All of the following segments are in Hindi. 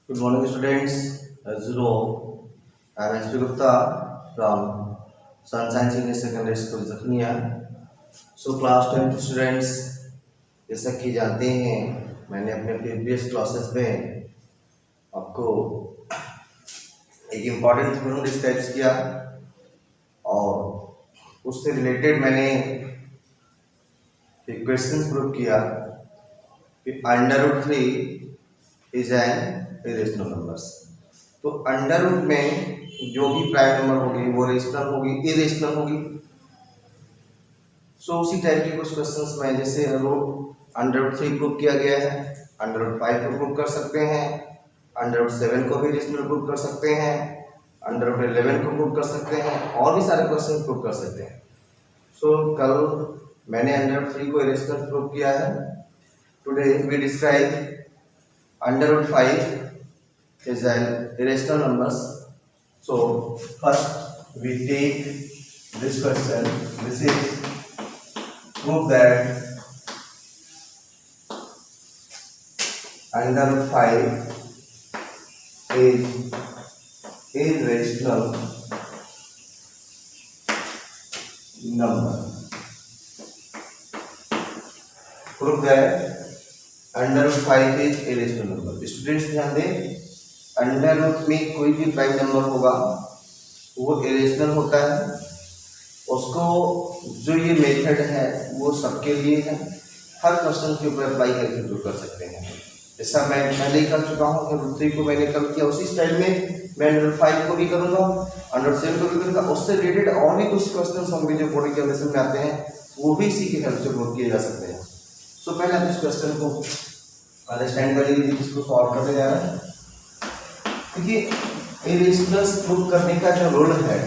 Good morning, students. As you know, I am S. P. Gupta from Sunshine Senior Secondary School, Zakhniya. So, class 10 students, जैसा कि जानते हैं, मैंने अपने प्रीवियस क्लासेस में आपको एक इम्पॉर्टेंट थ्योरम डिस्क्राइब किया और उससे रिलेटेड मैंने एक क्वेश्चन प्रूव किया कि √3 इज एन इरेशनल नंबर्स। तो अंडर रूट में जो भी प्राइम नंबर होगी वो रेशनल होगी, इरेशनल होगी। सो उसी टाइप के कुछ क्वेश्चंस में जैसे √3 प्रूव किया गया है, √5 को प्रूव कर सकते हैं, √7 को भी रेशनल प्रूव कर सकते हैं, √11 को प्रूव कर सकते हैं और भी सारे क्वेश्चन प्रूव कर सकते हैं। सो कल मैंने √3 को इरेशनल प्रूव किया है। Today we describe √5 is an irrational numbers. So first we take this question. This is prove that √5 is irrational number. Prove that √5 is irrational number. Students ध्यान दें, अंडर रूट में कोई भी प्राइम नंबर होगा वो इरेशनल होता है। उसको जो ये मेथड है वो सबके लिए है, हर क्वेश्चन के ऊपर अप्लाई करके प्रूव कर सकते हैं। जैसा मैं पहले ही कर चुका हूँ, √3 को मैंने कल किया, उसी स्टाइल में मैं √5 को भी करूँगा, √7 को भी करूँगा। उससे रिलेटेड और भी कुछ क्वेश्चन होंगे जो बोर्ड के एग्जामिनेशन में आते हैं, वो भी इसी की हेल्प से प्रूव किए जा सकते हैं। तो पहले आप इस क्वेश्चन को अंडरस्टैंड कर लीजिए, इसको सॉल्व करने जा रहे हैं। देखिए इरेशनल प्रूव करने का जो रूल है,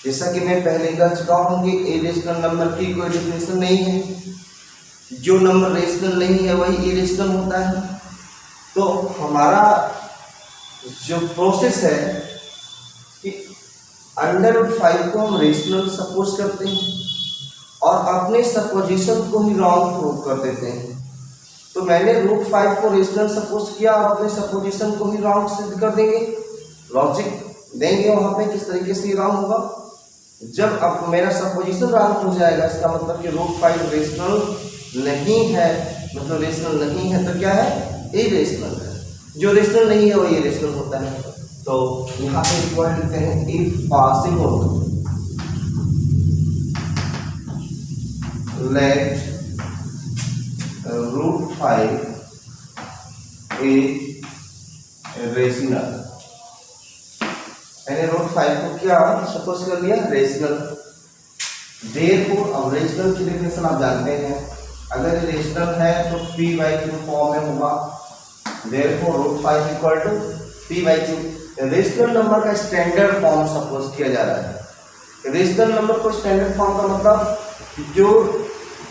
जैसा कि मैं पहले कह चुका हूं कि इरेशनल नंबर की कोई डेफिनेशन नहीं है। जो नंबर रेशनल नहीं है वही इरेशनल होता है। तो हमारा जो प्रोसेस है कि √5 को हम रेशनल सपोज करते हैं और अपने सपोजिशन को ही रॉन्ग प्रूव कर देते हैं। तो मैंने √5 को रेशनल सपोज किया और अपने सपोजिशन को ही रॉन्ग सिद्ध कर देंगे। लॉजिक देंगे वहां पे किस तरीके से रॉन्ग होगा। जब अब मेरा सपोजिशन रॉन्ग हो जाएगा, इसका मतलब कि √5 रेशनल नहीं है, मतलब रेशनल नहीं है तो क्या है, इरेशनल है। जो रेशनल नहीं है वो इरेशनल होता है। तो यहाँ पे इक्वल लिखते हैं if possible let √5 is rational. मैंने √5 को क्या सपोज कर लिया, रेशनल। देयरफॉर अब रेशनल की डेफिनेशन आप जानते हैं, अगर ये रेशनल है तो p/q फॉर्म में होगा। Therefore √5 equal to p/q। Rational number का स्टैंडर्ड फॉर्म सपोज किया जा रहा है। रेशनल नंबर को स्टैंडर्ड फॉर्म का मतलब जो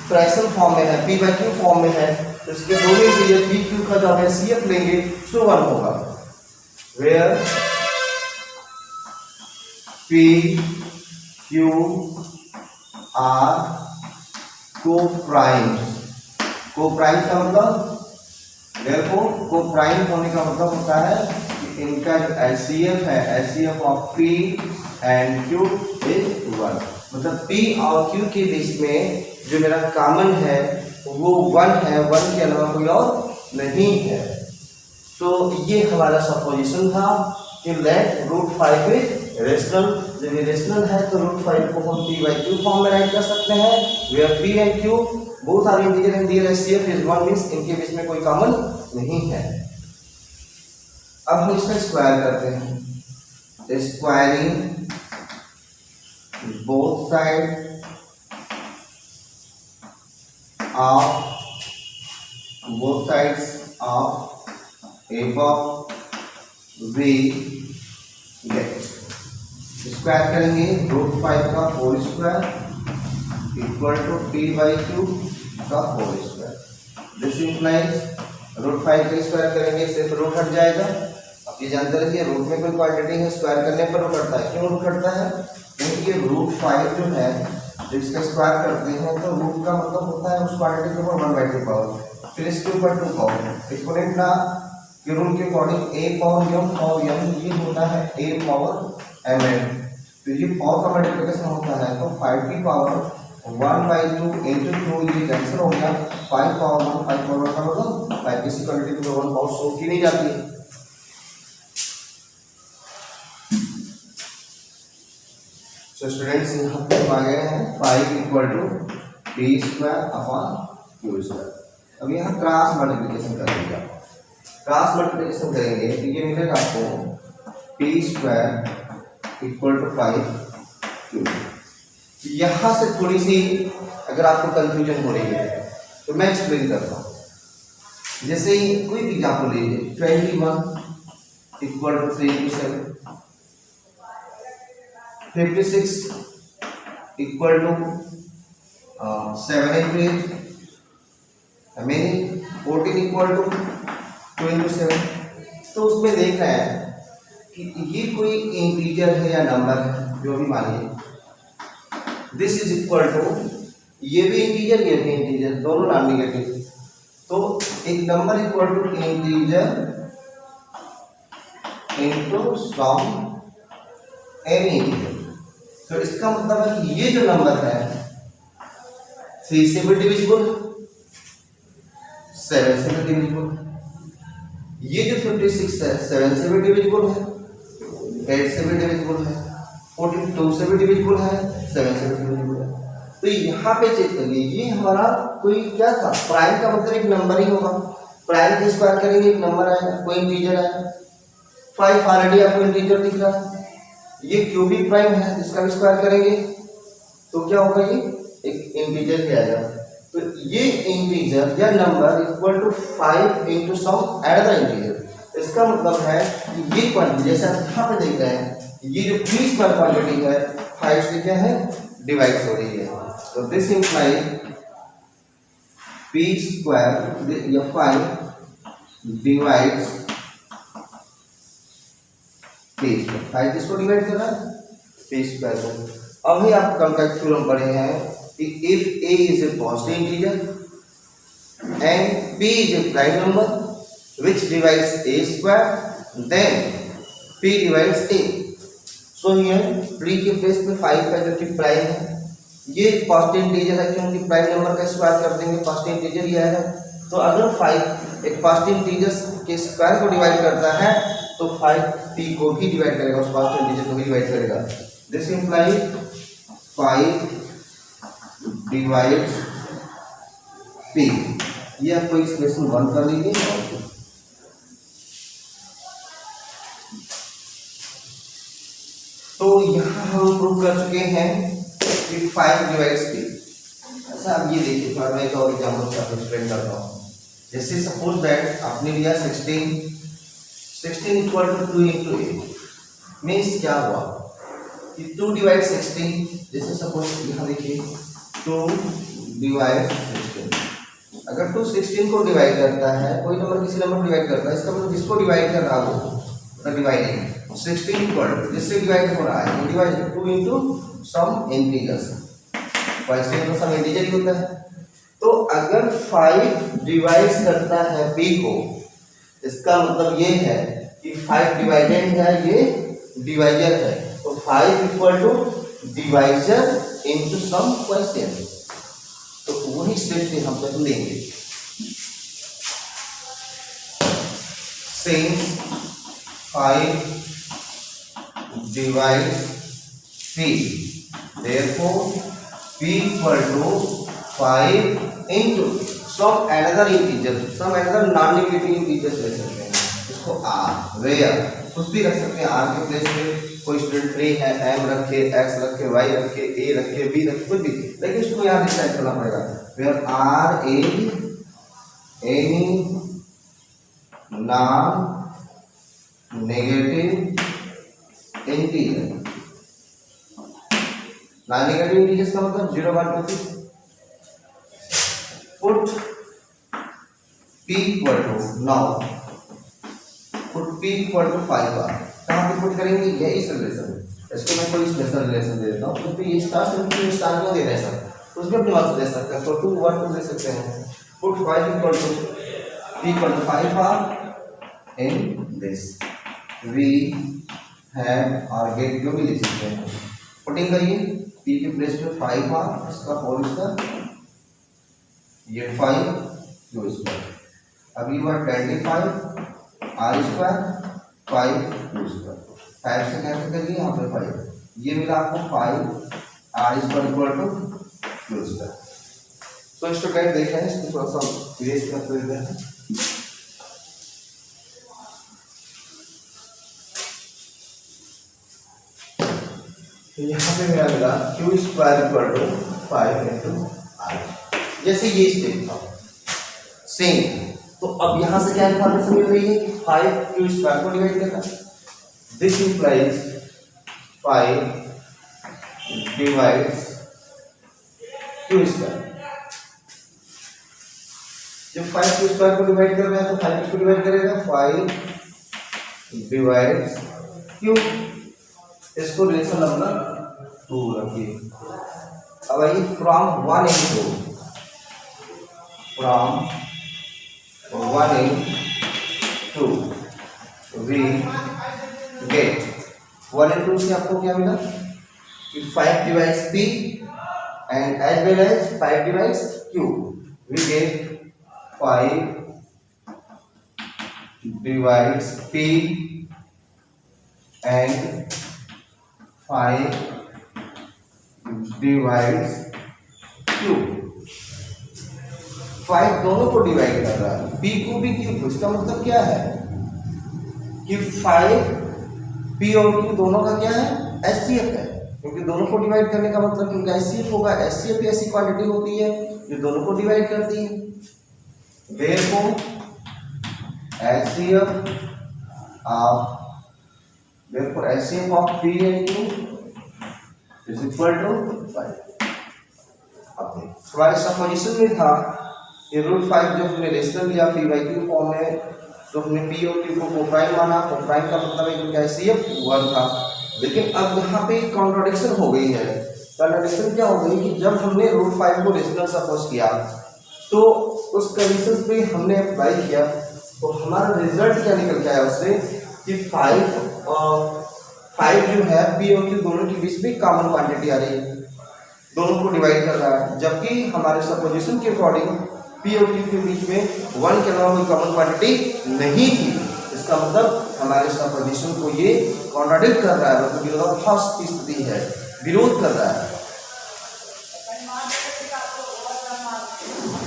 फ्रैक्शन फॉर्म में है, p/q फॉर्म में है, तो इसके दोनों इंटीजर p q का जब HCF लेंगे तो 1 होगा। Where p q are coprimes. Coprime का मतलब, देखो कोप्राइम होने का मतलब होता है कि इनका जो HCF है, HCF of p and q is 1। मतलब p और q के बीच में जो मेरा कॉमन है वो 1 है, 1 के अलावा कोई और नहीं है। तो ये हमारा सपोजिशन था कि लेट √5 इज रेशनल। जब ये रेशनल है तो √5 को हम p/q फॉर्म में राइट कर सकते हैं, where p and q both are integer and their HCF is 1 means इनके बीच में कोई कॉमन नहीं है। अब हम इसका स्क्वायर करते हैं, squaring both side of both sides of above we get। Square करेंगे √5 का whole square equal to p/q का होल स्क्वायर। दिस इंप्लाइज √5 का स्क्वायर करेंगे सिर्फ रूट हट जाएगा। अब ये जानते रहिए रूट में कोई क्वांटिटी है, स्क्वायर करने पर रूट हटता है। क्यों रूट हटता है, क्योंकि ये √5 जो है जब इसका स्क्वायर करते हैं तो रूट का मतलब होता है उस क्वांटिटी के ऊपर 1/2 पावर, फिर इसके ऊपर 2 पावर, एक्सपोनेंट का कि रूल के अकॉर्डिंग ए पावर m और m ये होता है a पावर mn, तो ये पावर का मल्टीप्लिकेशन होता है, तो 5 की पावर 1/2 इंटू 2 ये कैंसिल हो गया, 5 पावर 1 5 पावर 1 का मतलब 5 की सिक्योरिटी तो 1 पावर शो की नहीं जाती है। तो स्टूडेंट्स यहाँ पे आ गए हैं 5 equal to p square upon q square. अब यहाँ क्रॉस मल्टीप्लिकेशन करेंगे, क्रॉस मल्टीप्लिकेशन करेंगे तो ये मिलेगा आपको p square equal to 5q। यहाँ से थोड़ी सी अगर आपको कंफ्यूजन हो रही है तो मैं एक्सप्लेन करता हूँ। जैसे ही कोई भी एग्जाम्पल लीजिए, 21 equal to 3 into 7, 56 equal to 7 into 8, हमें 14 इक्वल टू 2 into 7। तो उसमें देख रहे हैं कि ये कोई इंटीजर है या नंबर है, जो भी मानिए दिस इज इक्वल टू, ये भी इंटीजर ये भी इंटीजर, दोनों नॉन नेगेटिव, तो एक number equal to integer into some any integer. तो इसका मतलब है कि ये जो नंबर है 3 से भी डिविजिबल, 7 से भी डिविजिबल, ये जो 56 है 7 से भी डिविजिबल है, 8 से भी डिविजिबल है, 42 से भी डिविजिबल है, 7 से भी डिविजिबल है। तो यहाँ पे चेक करिए, ये हमारा कोई क्या था, प्राइम का मतलब एक नंबर ही होगा, प्राइम के स्क्वायर करेंगे एक नंबर आएगा, कोई इंटीजर आएगा। 5 ऑलरेडी आपको इंटीजर दिख रहा है, ये क्यू भी प्राइम है, इसका भी स्क्वायर करेंगे तो क्या होगा, ये एक इंटीजर ही आएगा। तो ये इंटीजर या number equal to 5 into some another integer. इसका मतलब है कि ये क्वांटिटी जैसे आप यहाँ पे देख रहे हैं, ये जो p स्क्वायर क्वांटिटी है 5 से क्या है डिवाइड हो रही है, तो दिस इंप्लाई p स्क्वायर या 5 डिवाइड्स p स्क्वायर, 5 किसको डिवाइड कर रहा है p स्क्वायर को। अभी आप कल का थ्योरम पढ़े हैं कि if a is a positive integer and p is a prime number which divides a square, then p divides a। So here p के प्लेस पे 5 का जो कि प्राइम है, ये पॉजिटिव इंटीजर है क्योंकि प्राइम नंबर का स्क्वायर कर देंगे पॉजिटिव इंटीजर ही आएगा। तो अगर 5 एक पॉजिटिव इंटीजर के स्क्वायर को डिवाइड करता है तो 5 p को भी डिवाइड करेगा, उस पॉजिटिव इंटीजर को भी डिवाइड करेगा। दिस इंप्लाई 5 डिवाइड्स p, ये आपको एक्सप्रेशन 1 कर लीजिए। तो यहाँ हम प्रूव कर चुके हैं कि 5 डिवाइड्स p। अच्छा अब ये देखिए, थोड़ा मैं एक और एग्जाम्पल से आपको एक्सप्लेन करता हूँ। जैसे सपोज दैट आपने लिया 16 इक्वल टू 2 इंटू 8, मीन्स क्या हुआ कि 2 डिवाइड 16, जैसे सपोज यहाँ देखिए 2 डिवाइड 16, अगर 2 16 को डिवाइड करता है, कोई नंबर किसी नंबर डिवाइड करता है, इसका मतलब जिसको डिवाइड कर रहा हो डिवाइडिंग 16 इक्वल टू जिससे डिवाइड हो रहा है, डिवाइड 2 इंटू सम इंटीजर्स, 5 तो सम इंटीजर ही होता है। तो अगर 5 डिवाइड करता है p को, इसका मतलब ये है कि 5 डिवाइडेड है, ये डिवाइजर है, तो 5 equal to divisor into some question. तो वही स्टेप से हम तक लेंगे। Since 5 divides p, therefore p equal to 5 into some another integer, some another non-negative integer ले सकते हैं इसको r, where कुछ भी रख सकते हैं r के प्लेस पे। कोई स्टूडेंट फ्री है, m रखे, x रखे, y रखे, a रखे, b रखे, कुछ भी, लेकिन इसको यहाँ डिसाइड करना पड़ेगा। where r is any non-negative integer, non negative integers का मतलब 0 1 2 3। Put p equal to, now put p equal to 5 बार, कहाँ पे पुट करेंगे, ये इस रिलेशन, इसको मैं कोई स्पेशल रिलेशन दे देता हूँ। तो ये स्टार से स्टार क्यों दे रहे हैं सर, उसमें अपनी बात दे सकते हैं, तो 2 1 2 दे सकते हैं। Put 5 equal to p equal to 5 बार इन दिस वी हैव और गेट जो भी लिख सकते हैं। पुटिंग करिए पी के प्लेस में 5 आर इसका होल स्क्वायर, ये 5 क्यू स्क्वायर। अब ये हुआ 25 आर स्क्वायर 5 क्यू स्क्वायर। 5 से कैंसिल करिए यहाँ पे 5, ये मिला आपको 5 r square equal to q square. तो स्टूडेंट देखें इसको थोड़ा सा इरेज कर देते हैं। तो यहाँ पे मेरा मिला q square equal to 5 into r, जैसे ये स्टेप था सेम। तो अब यहाँ से क्या इन्फॉर्मेशन मिल रही है कि 5 क्यू स्क्वायर को डिवाइड करना, this implies 5 divides Q square. जब 5 क्यू स्क्वायर को डिवाइड कर रहे हैं तो 5 किसको डिवाइड करेगा, 5 डिवाइड्स क्यू। इसको रिलेशन नंबर 2 रखिए। अब आइए from 1 into from 1 into we get 1 into से आपको क्या मिला कि 5 divides p and as well as 5 divides q, we get 5 divides p and 5 divides q। 5 दोनों को डिवाइड कर रहा है, p को भी q को। इसका मतलब क्या है कि 5 p और q दोनों का क्या है, HCF है, क्योंकि दोनों को डिवाइड करने का मतलब इनका HCF होगा। HCF ऐसी क्वांटिटी होती है जो दोनों को डिवाइड करती है। therefore HCF of p and q is equal to 5। अब हमारे सपोजिशन में था ये √5 जब हमने रेशनल लिया पी बाई क्यू फॉर्म में, तो हमने पी और क्यू को कोप्राइम माना। कोप्राइम का मतलब है कि HCF 1 था। लेकिन अब यहाँ पे कॉन्ट्राडिक्शन हो गई है। कॉन्ट्राडिक्शन क्या हो गई कि जब हमने √5 को रेशनल सपोज किया तो उस कंडीशन पे हमने अप्लाई किया तो हमारा रिजल्ट क्या निकल के आया उससे कि 5 जो है पी और क्यू दोनों के बीच में कॉमन क्वांटिटी आ रही है, दोनों को डिवाइड कर रहा है। जबकि हमारे सपोजिशन के अकॉर्डिंग पी और क्यू के बीच में 1 के अलावा कोई कॉमन क्वांटिटी नहीं थी। इसका मतलब हमारे सपोजिशन को ये कॉन्ट्राडिक्ट कर रहा है, मतलब विरोधाभास की स्थिति है, विरोध कर रहा है।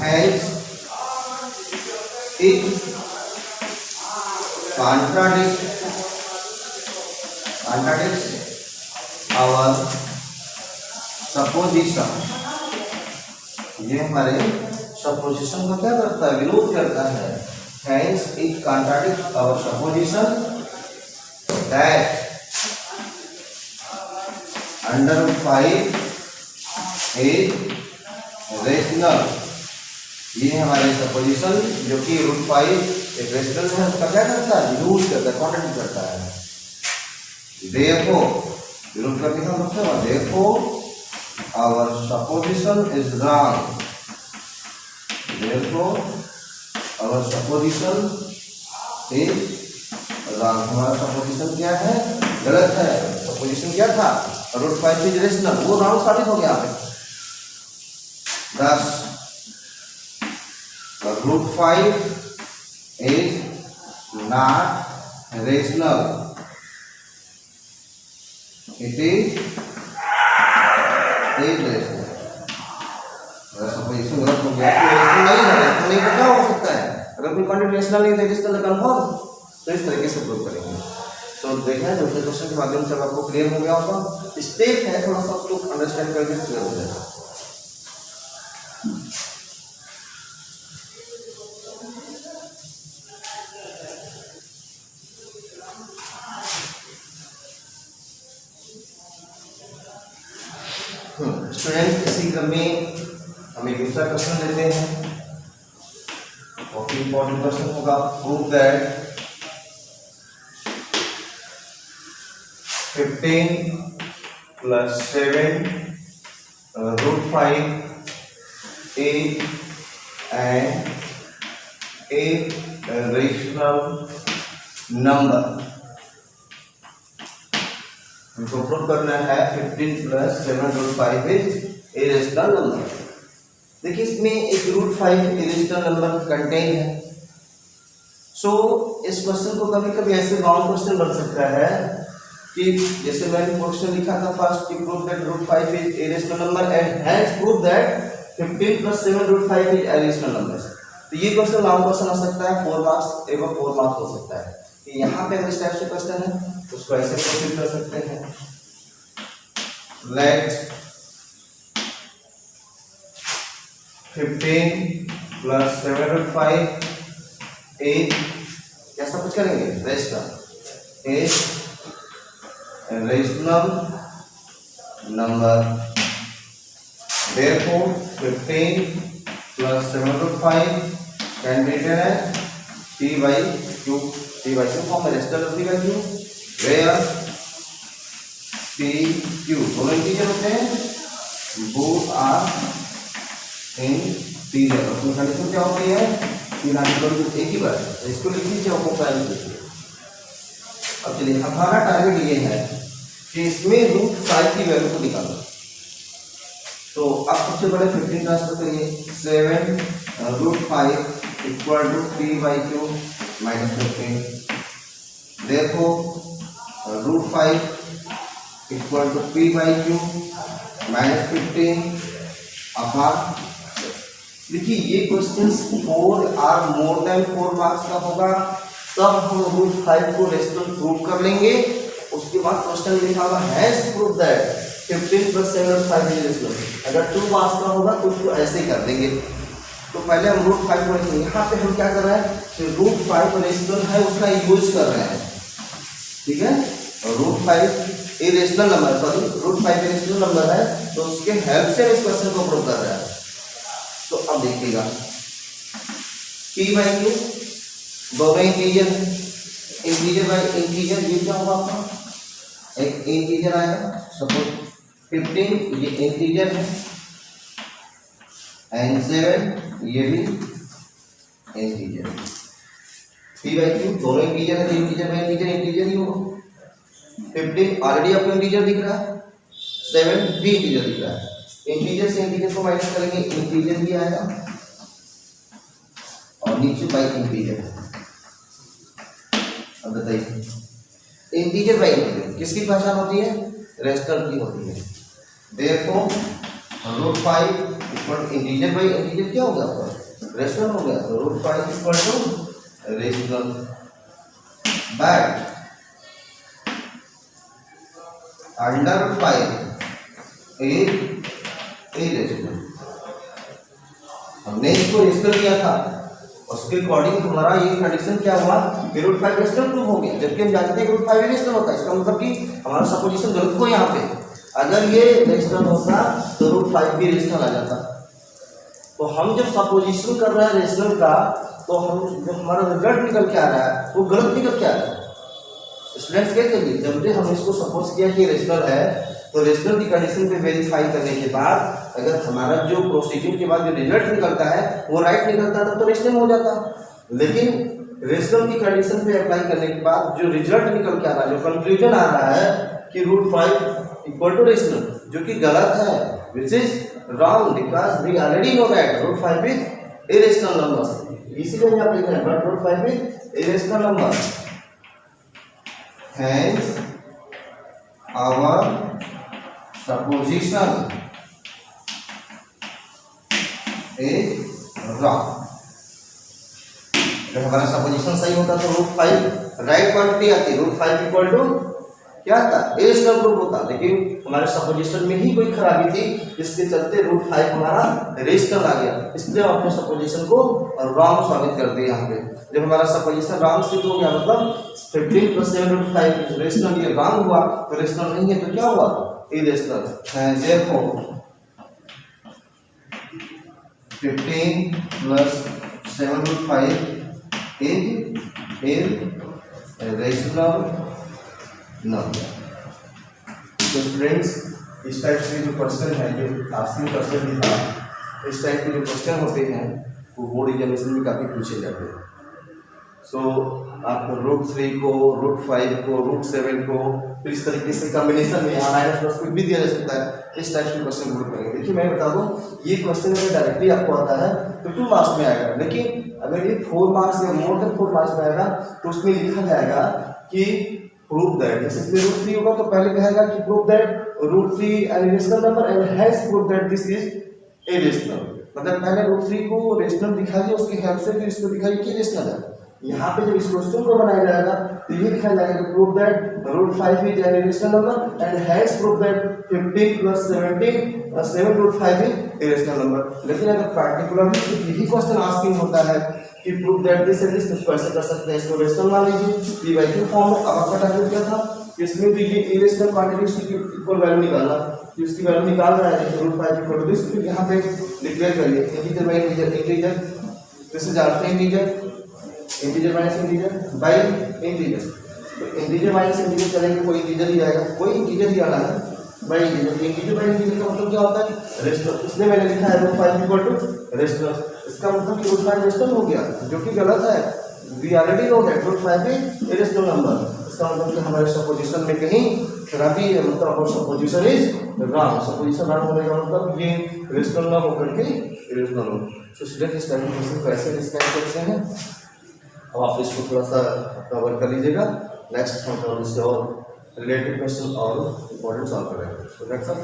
Hence, it contradicts our supposition। ये हमारे सपोजिशन का क्या करता है, विरोध करता है। Hence, it contradicts our supposition that under 5 is rational। ये हमारे सपोजिशन जो कि √5 एक रेशनल है, उसका क्या करता है, विरोध करता है, कॉन्ट्रडिक्ट करता है। Therefore, विरोध करने का मतलब है therefore our supposition is wrong। Therefore our supposition is wrong। हमारा सपोजिशन क्या है, गलत है। सपोजिशन क्या था, √5 इज रेशनल, वो रॉन्ग साबित हो गया यहाँ पे। Thus √5 is not rational, it is irrational। Supposition गलत हो गया, नहीं है, नहीं तो क्या हो सकता है, अगर कोई क्वांटिटी रेशनल नहीं है जिसका कंफर्म, तो इस तरीके से प्रूव करेंगे। तो देखें दूसरे क्वेश्चन के माध्यम से आपको क्लियर हो गया होगा। स्टेप है थोड़ा सा उसको अंडरस्टैंड करके क्लियर हो जाएगा। स्टूडेंट इसी क्रम में हम एक दूसरा क्वेश्चन लेते हैं, काफी इंपॉर्टेंट क्वेश्चन होगा। Prove that 15 + 7 √5 and a rational number हमको प्रूव करना है 15 प्लस 7√5 इज इरेशनल नंबर। देखिए इसमें एक √5 इरेशनल नंबर कंटेन है। सो इस क्वेश्चन को कभी कभी ऐसे लॉन्ग क्वेश्चन बन सकता है कि जैसे मैंने क्वेश्चन लिखा था फर्स्ट कि prove that √5 is irrational number and has prove that 15 plus 7√5 is irrational number. तो ये क्वेश्चन लॉन्ग क्वेश्चन हो सकता है, 4 मार्क्स एवं 4 मार्क्स हो सकता है। कि यहाँ पे अगर इस टाइप से क्वेश्चन है उसको ऐसे प्रोसीड कर सकते हैं। लेट 15 प्लस 7/5 इज कैसा कुछ करेंगे rational is rational number. therefore 15 plus 7/5 can be written as P/Q form में रेशनल P/Q where P/Q दोनों इंटीजर होते हैं, both are इंटीजर। अपनी कंडीशन क्या होती है कि एक ही बार इसको लिख लीजिए आपको पहले लिखिए। अब चलिए हमारा टारगेट ये है कि इसमें √5 की वैल्यू को निकालना। तो आप सबसे पहले 15 ट्रांसफर करिए 7√5 equal to P/Q minus 15। therefore √5 equal to P/Q minus 15 upon. देखिए ये question 4 or more than 4 marks का होगा तब हम √5 को रेशनल प्रूव कर लेंगे। उसके बाद क्वेश्चन लिखा हुआ has prove that 15 plus 7/5 is rational. अगर 2 मार्क्स का होगा तो उसको ऐसे ही कर देंगे। तो पहले हम √5 को रेशनल, यहाँ पे हम क्या कर रहे हैं कि √5 रेशनल है उसका यूज कर रहे हैं, ठीक है। √5 irrational number, sorry √5 irrational number है तो उसके हेल्प से इस क्वेश्चन को प्रूव कर रहा है। तो अब देखिएगा P/Q दोनों इंटीजर है, इंटीजर बाय इंटीजर ये क्या होगा आपका, एक इंटीजर आएगा सपोज 15 ये इंटीजर है एंड 7 ये भी इंटीजर है। P/Q दोनों इंटीजर है तो इंटीजर बाय इंटीजर ही होगा। 15 ऑलरेडी आपको इंटीजर दिख रहा है, 7 भी इंटीजर दिख रहा है। इंटीजर से इंटीजर को माइनस करेंगे इंटीजर भी आएगा और नीचे बाई इंटीजर। अब बताइए इंटीजर बाई इंटीजर किसकी पहचान होती है, रेशनल की होती है। देखो √5 इक्वल इंटीजर बाई इंटीजर क्या हो गया आपका, रेशनल हो गया। तो √5 equal to rational but under √5 irrational. हमने इसको रेशनल किया था उसके अकॉर्डिंग हमारा ये कंडीशन क्या हुआ कि √5 रेशनल प्रूव हो गया, जबकि हम जानते हैं कि √5 रेशनल होता है। इसका मतलब कि हमारा सपोजिशन गलत हो यहाँ पे। अगर ये रेशनल होता तो √5 भी रेशनल आ जाता। तो हम जब सपोजिशन कर रहे हैं रेशनल का तो हम जो हमारा रिजल्ट निकल के आ रहा है वो गलत निकल के आ रहा है। स्टूडेंट्स क्या करिए, जब भी हम इसको सपोज किया कि रेशनल है तो रेशनल की कंडीशन पे वेरीफाई करने के बाद अगर हमारा जो प्रोसीजर के बाद जो रिजल्ट निकलता है वो राइट निकलता है तो रेशनल हो जाता। लेकिन रेशनल की कंडीशन पे अप्लाई करने के बाद जो रिजल्ट निकल के आ रहा है, जो कंक्लूजन आ रहा है कि √5 इक्वल टू रेशनल, जो कि गलत है, which is wrong because we already know that √5 is irrational number. इसीलिए हम यहाँ लिख रहे हैं but √5 is irrational number. Hence, our supposition is wrong. अगर हमारा सपोजिशन सही होता तो √5 राइट क्वांटिटी आती, √5 इक्वल टू क्या था, इरेशनल प्रूफ होता। लेकिन हमारे सपोजिशन में ही कोई खराबी थी जिसके चलते √5 हमारा रेशनल आ गया, इसलिए हम अपने सपोजिशन को रॉन्ग साबित कर दिया। यहाँ पे जब हमारा सपोजिशन रॉन्ग सिद्ध हो गया मतलब 15 प्लस 7/5 रेशनल, ये रॉन्ग हुआ तो रेशनल नहीं है तो क्या हुआ, इरेशनल है। therefore 15 plus 7/5 is rational number. तो स्टूडेंट्स इस टाइप से जो क्वेश्चन है, जो आस्किंग क्वेश्चन भी था, इस टाइप के जो क्वेश्चन होते हैं वो बोर्ड एग्जामिनेशन में काफ़ी पूछे जाते हैं। सो आप √3 को, √5 को, √7 को फिर इस तरीके से कॉम्बिनेशन में यहाँ माइनस प्लस कुछ भी दिया जा सकता है। इस टाइप के क्वेश्चन ग्रुप करेंगे। देखिए मैं बता दूं, ये क्वेश्चन अगर डायरेक्टली आपको आता है तो 2 मार्क्स में आएगा, लेकिन अगर ये 4 मार्क्स या मोर देन 4 मार्क्स में आएगा तो उसमें लिखा जाएगा कि प्रूव दैट, जैसे इसमें √3 होगा तो पहले कहेगा कि prove that √3 N rational number and has prove that this is a rational. मतलब पहले √3 को रेशनल दिखाइए, उसके हेल्प से फिर इसको दिखाइए कि रेशनल है। यहाँ पे जब इस क्वेश्चन को बनाया जाएगा तो ये लिखा जाएगा कि prove that √5 is an rational number and has prove that 15 + 17 + 7 √5 is a rational number. लेकिन अगर पार्टिकुलरली सिर्फ यही क्वेश्चन आस्किंग होता है कि prove that this and this, तो ऐसे कर सकते हैं, इसको रेशनल मान लीजिए, पी बाई क्यू फॉर्म में। अब आपका टारगेट क्या था, इसमें भी ये इरेशनल क्वांटिटी की इक्वल वैल्यू निकालना, तो इसकी वैल्यू निकाल रहा है √5 इक्वल टू दिस, फिर यहाँ पे डिक्लेयर करिए integer by integer, integer this is also integer, integer minus integer by integer. तो इंटीजर माइनस इंटीजर करेंगे, कोई इंटीजर ही आएगा, कोई इंटीजर ही आना है by integer. Integer by integer का मतलब क्या होता है, रेशनल। इसलिए मैंने लिखा है √5 इक्वल टू रेशनल। इसका मतलब कि √5 रेशनल हो गया, जो कि गलत है। We already know that √5 is a rational number. इसका मतलब कि हमारे सपोजिशन में कहीं खराबी है, मतलब our supposition is wrong. Supposition wrong होने का मतलब ये रेशनल ना होकर के इरेशनल हो। तो स्टूडेंट इस टाइप क्वेश्चन को ऐसे डिस्क्राइब करते हैं। अब आप इसको थोड़ा सा कवर कर लीजिएगा। नेक्स्ट हम इससे और रिलेटेड क्वेश्चन और इम्पोर्टेंट सॉल्व करेंगे। So that's all.